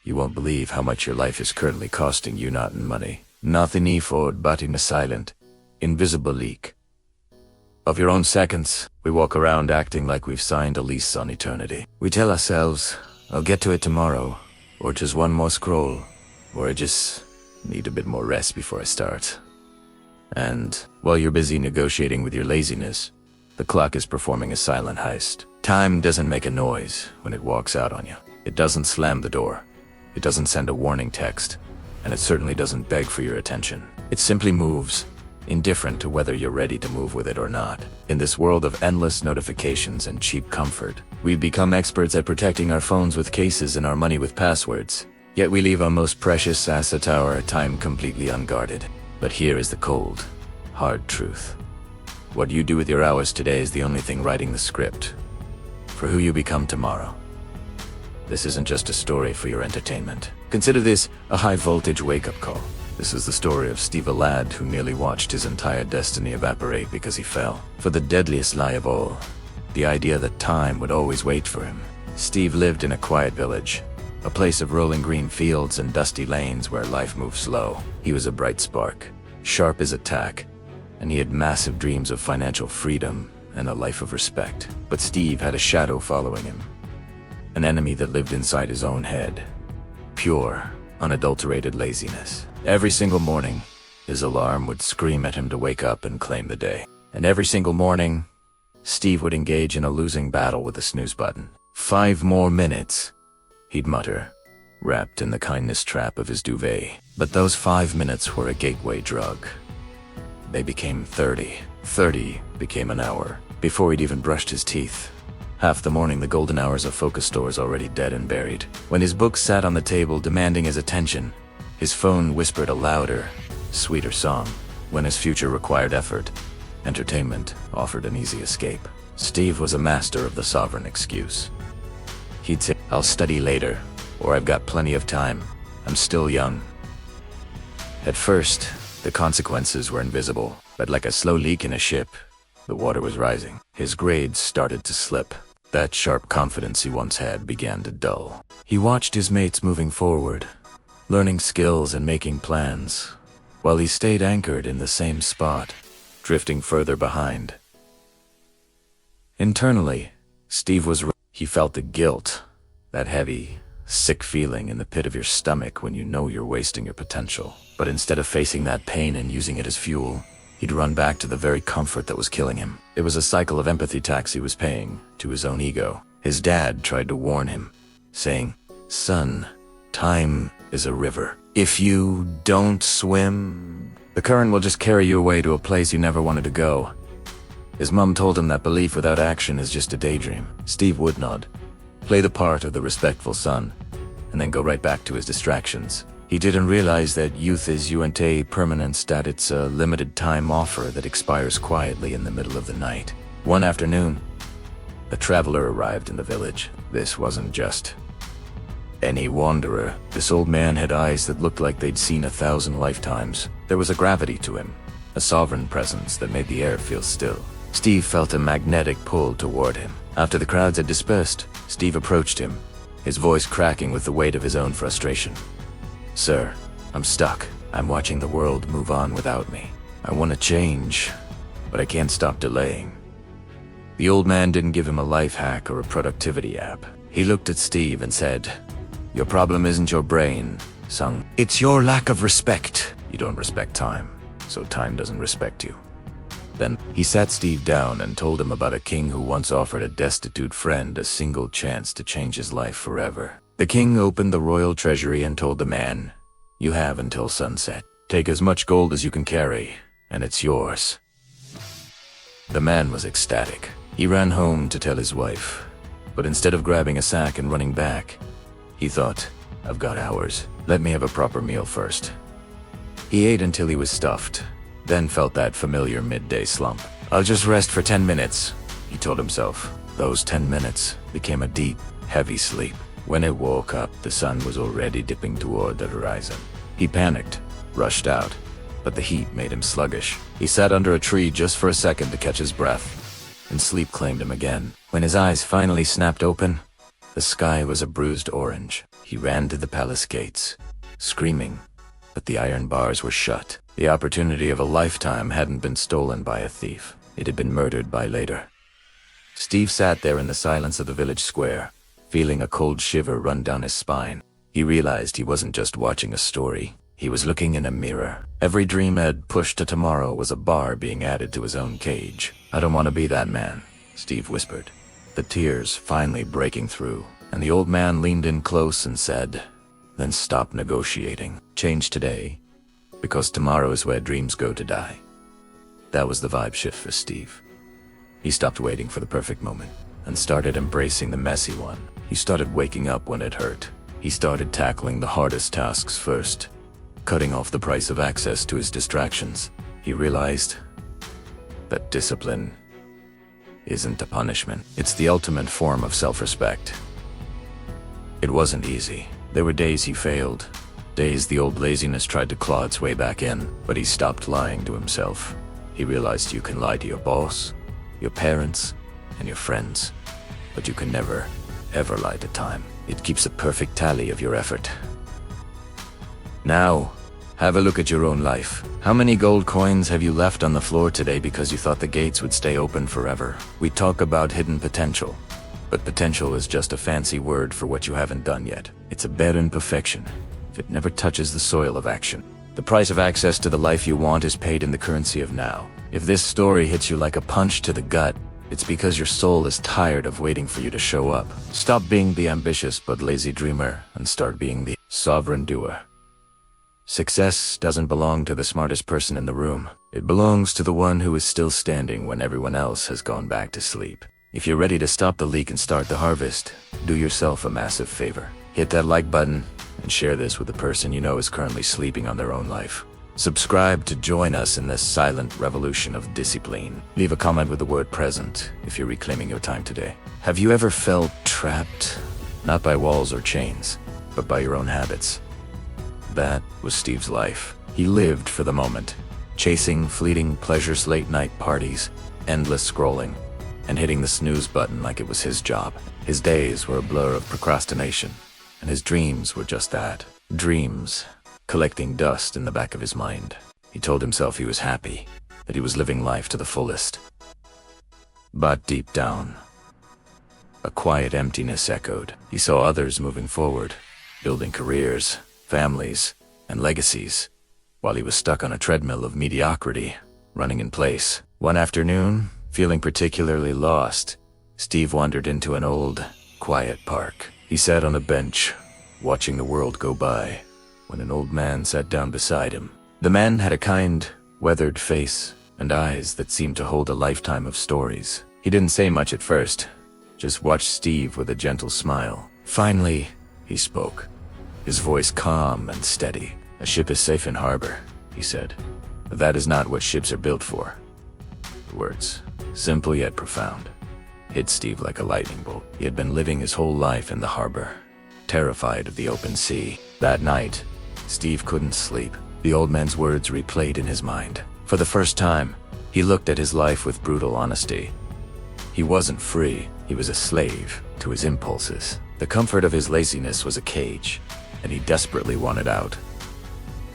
You won't believe how much your life is currently costing you, not in money. Nothing effort but in a silent, invisible leak of your own seconds. We walk around acting like we've signed a lease on eternity. We tell ourselves, I'll get to it tomorrow, or just one more scroll, or I just need a bit more rest before I start. And while you're busy negotiating with your laziness, the clock is performing a silent heist. Time doesn't make a noise when it walks out on you. It doesn't slam the door. It doesn't send a warning text. And it certainly doesn't beg for your attention. It simply moves, indifferent to whether you're ready to move with it or not. In this world of endless notifications and cheap comfort, we've become experts at protecting our phones with cases and our money with passwords. Yet we leave our most precious asset, our time, completely unguarded. But here is the cold, hard truth. What you do with your hours today is the only thing writing the script for who you become tomorrow. This isn't just a story for your entertainment. Consider this a high-voltage wake-up call. This is the story of Steve, a lad who nearly watched his entire destiny evaporate because he fell for the deadliest lie of all, the idea that time would always wait for him. Steve lived in a quiet village, a place of rolling green fields and dusty lanes where life moved slow. He was a bright spark, sharp as a tack, and he had massive dreams of financial freedom and a life of respect. But Steve had a shadow following him, an enemy that lived inside his own head. Pure, unadulterated laziness. Every single morning, his alarm would scream at him to wake up and claim the day. And every single morning, Steve would engage in a losing battle with the snooze button. 5 more minutes, he'd mutter, wrapped in the kindness trap of his duvet. But those 5 minutes were a gateway drug. They became 30. 30 became an hour. Before he'd even brushed his teeth. Half the morning, the golden hours of focus stores already dead and buried. When his books sat on the table demanding his attention, his phone whispered a louder, sweeter song. When his future required effort, entertainment offered an easy escape. Steve was a master of the sovereign excuse. He'd say, I'll study later, or I've got plenty of time. I'm still young. At first, the consequences were invisible, but like a slow leak in a ship, the water was rising. His grades started to slip. That sharp confidence he once had began to dull. He watched his mates moving forward, learning skills and making plans, while he stayed anchored in the same spot, drifting further behind. Internally, Steve was he felt the guilt, that heavy, sick feeling in the pit of your stomach when you know you're wasting your potential. But instead of facing that pain and using it as fuel, he'd run back to the very comfort that was killing him. It was a cycle of empathy tax he was paying to his own ego. His dad tried to warn him, saying, son, time is a river. If you don't swim, the current will just carry you away to a place you never wanted to go. His mom told him that belief without action is just a daydream. Steve would nod, play the part of the respectful son, and then go right back to his distractions. He didn't realize that youth is a permanence, that it's a limited time offer that expires quietly in the middle of the night. One afternoon, a traveler arrived in the village. This wasn't just any wanderer. This old man had eyes that looked like they'd seen 1,000 lifetimes. There was a gravity to him, a sovereign presence that made the air feel still. Steve felt a magnetic pull toward him. After the crowds had dispersed, Steve approached him, his voice cracking with the weight of his own frustration. Sir, I'm stuck. I'm watching the world move on without me. I want to change, but I can't stop delaying. The old man didn't give him a life hack or a productivity app. He looked at Steve and said, your problem isn't your brain, son. It's your lack of respect. You don't respect time, so time doesn't respect you. Then he sat Steve down and told him about a king who once offered a destitute friend a single chance to change his life forever. The king opened the royal treasury and told the man, you have until sunset. Take as much gold as you can carry, and it's yours. The man was ecstatic. He ran home to tell his wife, but instead of grabbing a sack and running back, he thought, I've got hours. Let me have a proper meal first. He ate until he was stuffed, then felt that familiar midday slump. I'll just rest for 10 minutes, he told himself. Those 10 minutes became a deep, heavy sleep. When it woke up, the sun was already dipping toward the horizon. He panicked, rushed out, but the heat made him sluggish. He sat under a tree just for a second to catch his breath, and sleep claimed him again. When his eyes finally snapped open, the sky was a bruised orange. He ran to the palace gates, screaming, but the iron bars were shut. The opportunity of a lifetime hadn't been stolen by a thief. It had been murdered by later. Steve sat there in the silence of the village square, feeling a cold shiver run down his spine. He realized he wasn't just watching a story. He was looking in a mirror. Every dream Ed pushed to tomorrow was a bar being added to his own cage. "I don't want to be that man," Steve whispered, the tears finally breaking through. And the old man leaned in close and said, "Then stop negotiating. Change today, because tomorrow is where dreams go to die." That was the vibe shift for Steve. He stopped waiting for the perfect moment and started embracing the messy one. He started waking up when it hurt. He started tackling the hardest tasks first, cutting off the price of access to his distractions. He realized that discipline isn't a punishment. It's the ultimate form of self-respect. It wasn't easy. There were days he failed, days the old laziness tried to claw its way back in, but he stopped lying to himself. He realized you can lie to your boss, your parents, and your friends, but you can never, ever lie to time. It keeps a perfect tally of your effort. Now, have a look at your own life. How many gold coins have you left on the floor today because you thought the gates would stay open forever? We talk about hidden potential, but potential is just a fancy word for what you haven't done yet. It's a bare imperfection if it never touches the soil of action. The price of access to the life you want is paid in the currency of now. If this story hits you like a punch to the gut, it's because your soul is tired of waiting for you to show up. Stop being the ambitious but lazy dreamer and start being the sovereign doer. Success doesn't belong to the smartest person in the room. It belongs to the one who is still standing when everyone else has gone back to sleep. If you're ready to stop the leak and start the harvest, do yourself a massive favor. Hit that like button and share this with the person you know is currently sleeping on their own life. Subscribe to join us in this silent revolution of discipline. Leave a comment with the word present if you're reclaiming your time today. Have you ever felt trapped? Not by walls or chains, but by your own habits. That was Steve's life. He lived for the moment, chasing fleeting pleasures, late night parties, endless scrolling, and hitting the snooze button like it was his job. His days were a blur of procrastination, and his dreams were just that. Dreams, collecting dust in the back of his mind. He told himself he was happy, that he was living life to the fullest. But deep down, a quiet emptiness echoed. He saw others moving forward, building careers, families, and legacies, while he was stuck on a treadmill of mediocrity, running in place. One afternoon, feeling particularly lost, Steve wandered into an old, quiet park. He sat on a bench, watching the world go by, when an old man sat down beside him. The man had a kind, weathered face and eyes that seemed to hold a lifetime of stories. He didn't say much at first, just watched Steve with a gentle smile. Finally, he spoke, his voice calm and steady. "A ship is safe in harbor," he said. "But that is not what ships are built for." The words, simple yet profound, hit Steve like a lightning bolt. He had been living his whole life in the harbor, terrified of the open sea. That night, Steve couldn't sleep. The old man's words replayed in his mind. For the first time, he looked at his life with brutal honesty. He wasn't free. He was a slave to his impulses. The comfort of his laziness was a cage, and he desperately wanted out.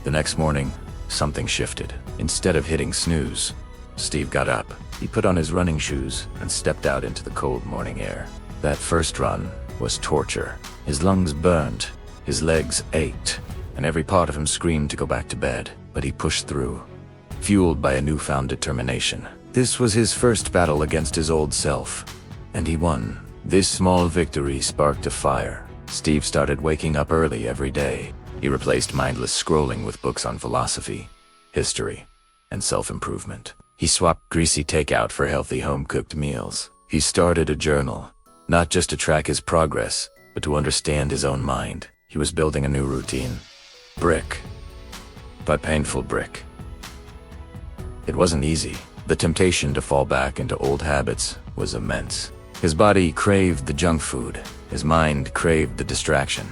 The next morning, something shifted. Instead of hitting snooze, Steve got up. He put on his running shoes and stepped out into the cold morning air. That first run was torture. His lungs burned, his legs ached, and every part of him screamed to go back to bed. But he pushed through, fueled by a newfound determination. This was his first battle against his old self, and he won. This small victory sparked a fire. Steve started waking up early every day. He replaced mindless scrolling with books on philosophy, history, and self-improvement. He swapped greasy takeout for healthy home-cooked meals. He started a journal, not just to track his progress, but to understand his own mind. He was building a new routine, brick by painful brick. It wasn't easy. The temptation to fall back into old habits was immense. His body craved the junk food, his mind craved the distraction,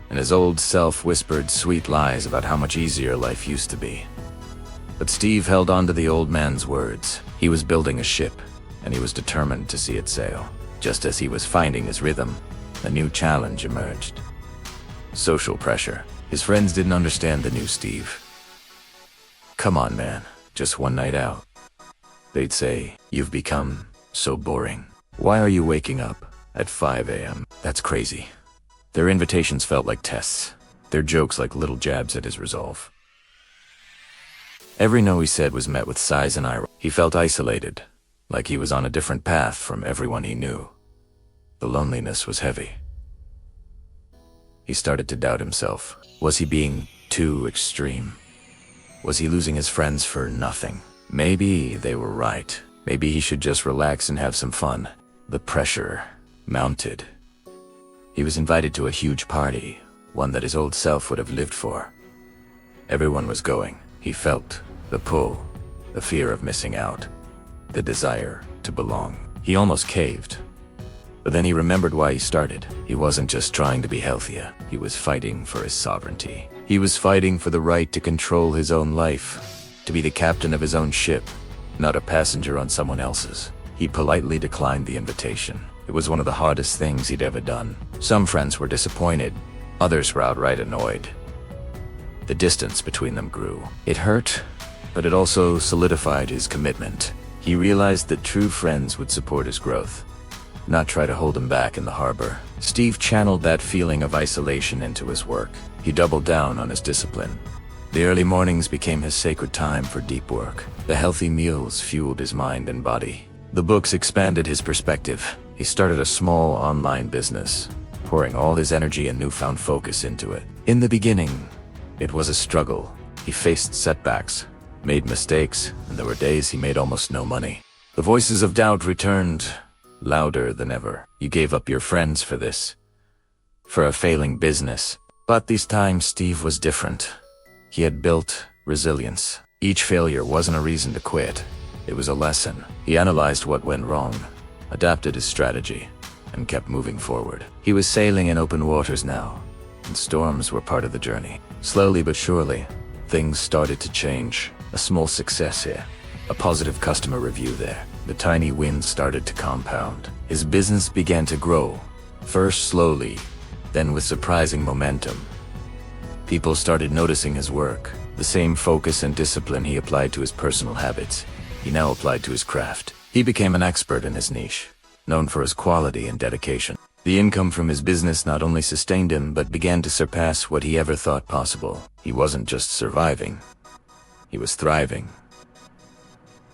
and his old self whispered sweet lies about how much easier life used to be. But Steve held on to the old man's words. He was building a ship, and he was determined to see it sail. Just as he was finding his rhythm, a new challenge emerged. social pressure. His friends didn't understand the new Steve. "Come on, man, just one night out." They'd say, "You've become so boring. Why are you waking up at 5 a.m.? That's crazy." Their invitations felt like tests, their jokes like little jabs at his resolve. Every no he said was met with sighs and eye. He felt isolated, like he was on a different path from everyone he knew. The loneliness was heavy. He started to doubt himself. Was he being too extreme? Was he losing his friends for nothing? Maybe they were right. Maybe he should just relax and have some fun. The pressure mounted. He was invited to a huge party, one that his old self would have lived for. Everyone was going. He felt the pull, the fear of missing out, the desire to belong. He almost caved. But then he remembered why he started. He wasn't just trying to be healthier. He was fighting for his sovereignty. He was fighting for the right to control his own life, to be the captain of his own ship, not a passenger on someone else's. He politely declined the invitation. It was one of the hardest things he'd ever done. Some friends were disappointed. Others were outright annoyed. The distance between them grew. It hurt, but it also solidified his commitment. He realized that true friends would support his growth, not try to hold him back in the harbor. Steve channeled that feeling of isolation into his work. He doubled down on his discipline. The early mornings became his sacred time for deep work. The healthy meals fueled his mind and body. The books expanded his perspective. He started a small online business, pouring all his energy and newfound focus into it. In the beginning, it was a struggle. He faced setbacks, made mistakes, and there were days he made almost no money. The voices of doubt returned, louder than ever. You gave up your friends for this, for a failing business. But this time, Steve was different. He had built resilience. Each failure wasn't a reason to quit. It was a lesson. He analyzed what went wrong, adapted his strategy, and kept moving forward. He was sailing in open waters now, and storms were part of the journey. Slowly but surely, things started to change. A small success here, a positive customer review there. The tiny wins started to compound. His business began to grow, first slowly, then with surprising momentum. People started noticing his work. The same focus and discipline he applied to his personal habits, he now applied to his craft. He became an expert in his niche, known for his quality and dedication. The income from his business not only sustained him, but began to surpass what he ever thought possible. He wasn't just surviving, he was thriving.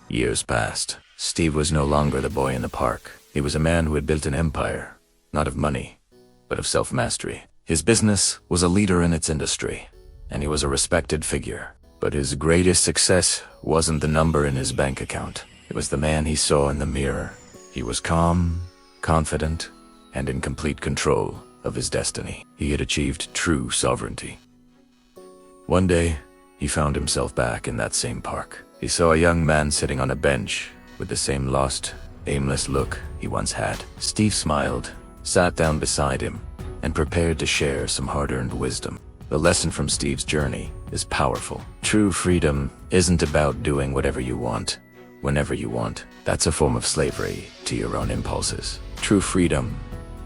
Years passed. Steve was no longer the boy in the park. He was a man who had built an empire, not of money, but of self-mastery. His business was a leader in its industry, and he was a respected figure. But his greatest success wasn't the number in his bank account. It was the man he saw in the mirror. He was calm, confident, and in complete control of his destiny. He had achieved true sovereignty. One day, he found himself back in that same park. He saw a young man sitting on a bench with the same lost, aimless look he once had. Steve smiled, sat down beside him, and prepared to share some hard-earned wisdom. The lesson from Steve's journey is powerful. True freedom isn't about doing whatever you want, whenever you want. That's a form of slavery to your own impulses. True freedom,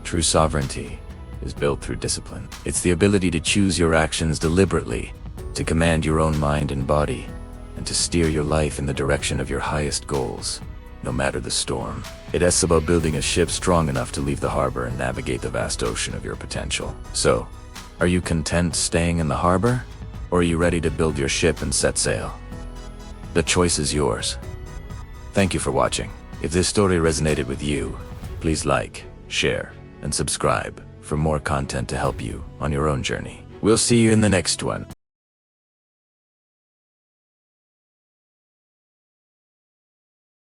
true sovereignty, is built through discipline. It's the ability to choose your actions deliberately, to command your own mind and body, and to steer your life in the direction of your highest goals, no matter the storm. It's about building a ship strong enough to leave the harbor and navigate the vast ocean of your potential. So, are you content staying in the harbor? Or are you ready to build your ship and set sail? The choice is yours. Thank you for watching. If this story resonated with you, please like, share, and subscribe for more content to help you on your own journey. We'll see you in the next one.